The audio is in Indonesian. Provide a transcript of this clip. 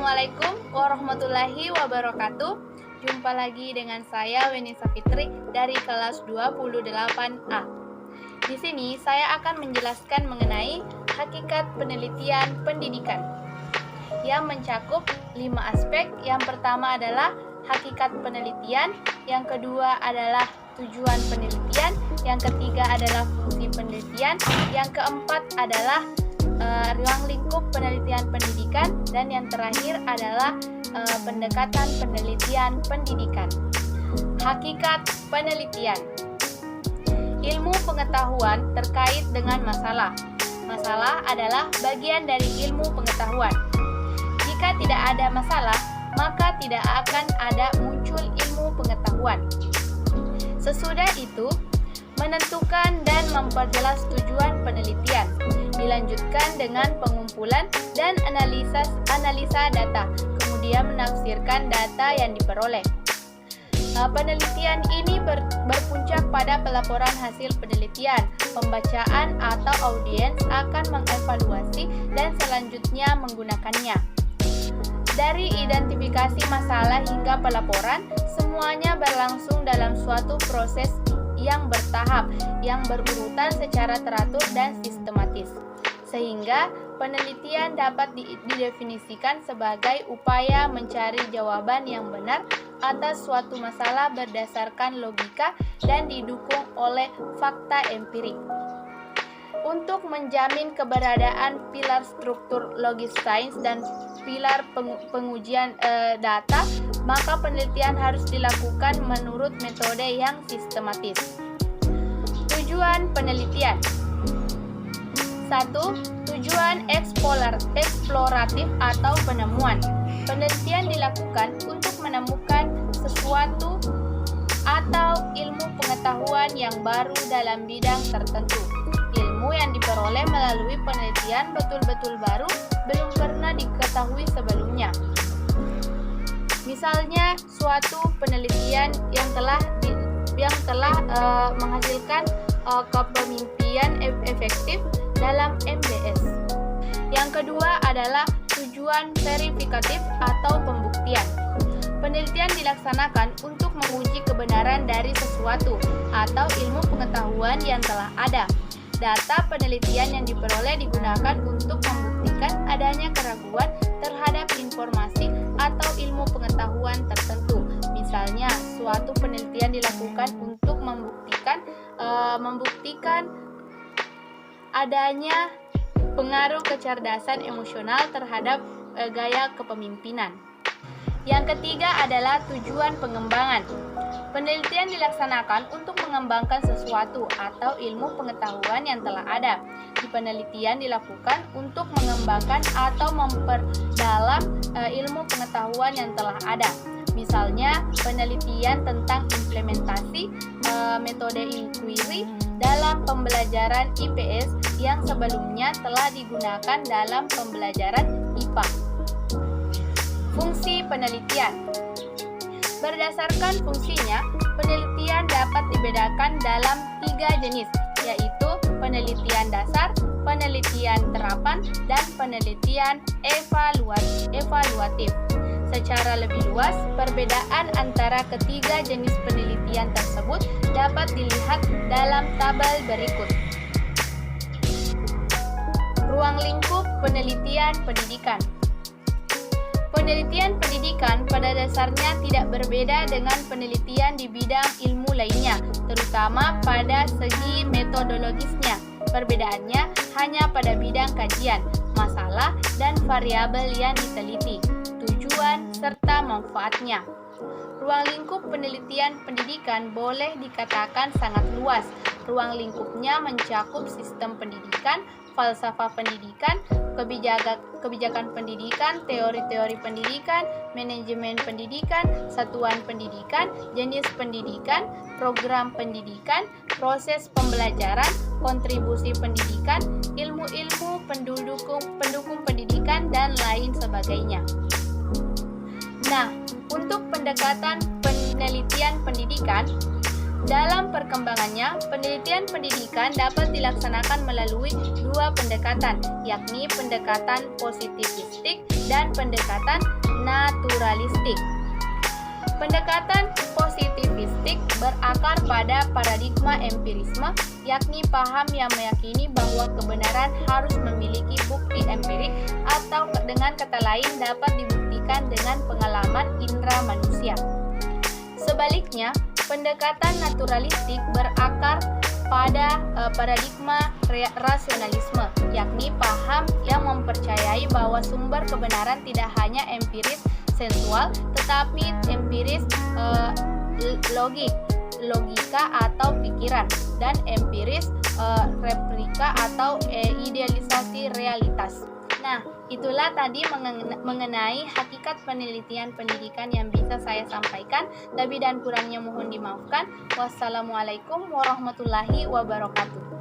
Assalamualaikum warahmatullahi wabarakatuh. Jumpa lagi dengan saya Weni Safitri dari kelas 28A. Di sini saya akan menjelaskan mengenai hakikat penelitian pendidikan yang mencakup 5 aspek. Yang pertama adalah hakikat penelitian, yang kedua adalah tujuan penelitian, yang ketiga adalah fungsi penelitian, yang keempat adalah ruang lingkup penelitian pendidikan, dan yang terakhir adalah pendekatan penelitian pendidikan. Hakikat penelitian: ilmu pengetahuan terkait dengan masalah. Masalah adalah bagian dari ilmu pengetahuan. Jika tidak ada masalah, maka tidak akan ada muncul ilmu pengetahuan. Sesudah itu, menentukan dan memperjelas tujuan penelitian. Dilanjutkan dengan pengumpulan dan analisa data, kemudian menafsirkan data yang diperoleh. Penelitian ini berpuncak pada pelaporan hasil penelitian. Pembacaan atau audiens akan mengevaluasi dan selanjutnya menggunakannya. Dari identifikasi masalah hingga pelaporan, semuanya berlangsung dalam suatu proses yang bertahap, yang berurutan secara teratur dan sistematis, sehingga penelitian dapat didefinisikan sebagai upaya mencari jawaban yang benar atas suatu masalah berdasarkan logika dan didukung oleh fakta empirik. Untuk menjamin keberadaan pilar struktur logis sains dan pilar pengujian data, maka penelitian harus dilakukan menurut metode yang sistematis. Tujuan penelitian: 1. Tujuan eksploratif atau penemuan. Penelitian dilakukan untuk menemukan sesuatu atau ilmu pengetahuan yang baru dalam bidang tertentu. Ilmu yang diperoleh melalui penelitian betul-betul baru, belum pernah diketahui sebelumnya. Misalnya, suatu penelitian yang telah menghasilkan kepemimpinan efektif dalam MBS. Yang kedua adalah tujuan verifikatif atau pembuktian. Penelitian dilaksanakan untuk menguji kebenaran dari sesuatu atau ilmu pengetahuan yang telah ada. Data penelitian yang diperoleh digunakan untuk membuktikan adanya keraguan terhadap informasi atau ilmu pengetahuan tertentu. Misalnya, suatu penelitian dilakukan untuk membuktikan adanya pengaruh kecerdasan emosional terhadap gaya kepemimpinan. Yang ketiga adalah tujuan pengembangan. Penelitian dilaksanakan untuk mengembangkan sesuatu atau ilmu pengetahuan yang telah ada. Di penelitian dilakukan untuk mengembangkan atau memperdalam ilmu pengetahuan yang telah ada. Misalnya, penelitian tentang implementasi metode inquiry dalam pembelajaran IPS yang sebelumnya telah digunakan dalam pembelajaran IPA. Fungsi penelitian: berdasarkan fungsinya, penelitian dapat dibedakan dalam 3 jenis, yaitu penelitian dasar, penelitian terapan, dan penelitian evaluatif. Secara lebih luas, perbedaan antara ketiga jenis penelitian tersebut dapat dilihat dalam tabel berikut. Ruang lingkup penelitian pendidikan. Penelitian pendidikan pada dasarnya tidak berbeda dengan penelitian di bidang ilmu lainnya, terutama pada segi metodologisnya. Perbedaannya hanya pada bidang kajian, masalah, dan variabel yang diteliti, tujuan, serta manfaatnya. Ruang lingkup penelitian pendidikan boleh dikatakan sangat luas. Ruang lingkupnya mencakup sistem pendidikan, falsafah pendidikan, kebijakan pendidikan, teori-teori pendidikan, manajemen pendidikan, satuan pendidikan, jenis pendidikan, program pendidikan, proses pembelajaran, kontribusi pendidikan, ilmu-ilmu pendukung pendidikan, dan lain sebagainya. Nah, untuk pendekatan penelitian pendidikan, Dalam perkembangannya, penelitian pendidikan dapat dilaksanakan melalui dua pendekatan, yakni pendekatan positivistik dan pendekatan naturalistik. Pendekatan positivistik berakar pada paradigma empirisme, yakni paham yang meyakini bahwa kebenaran harus memiliki bukti empirik atau dengan kata lain dapat dibuktikan dengan pengalaman indera manusia. Sebaliknya, pendekatan naturalistik berakar pada paradigma rasionalisme, yakni paham yang mempercayai bahwa sumber kebenaran tidak hanya empiris sensual, tetapi empiris logika atau pikiran, dan empiris replika atau idealisasi realitas. Nah, itulah tadi mengenai hakikat penelitian pendidikan yang bisa saya sampaikan. Lebih dan kurangnya mohon dimaafkan. Wassalamualaikum warahmatullahi wabarakatuh.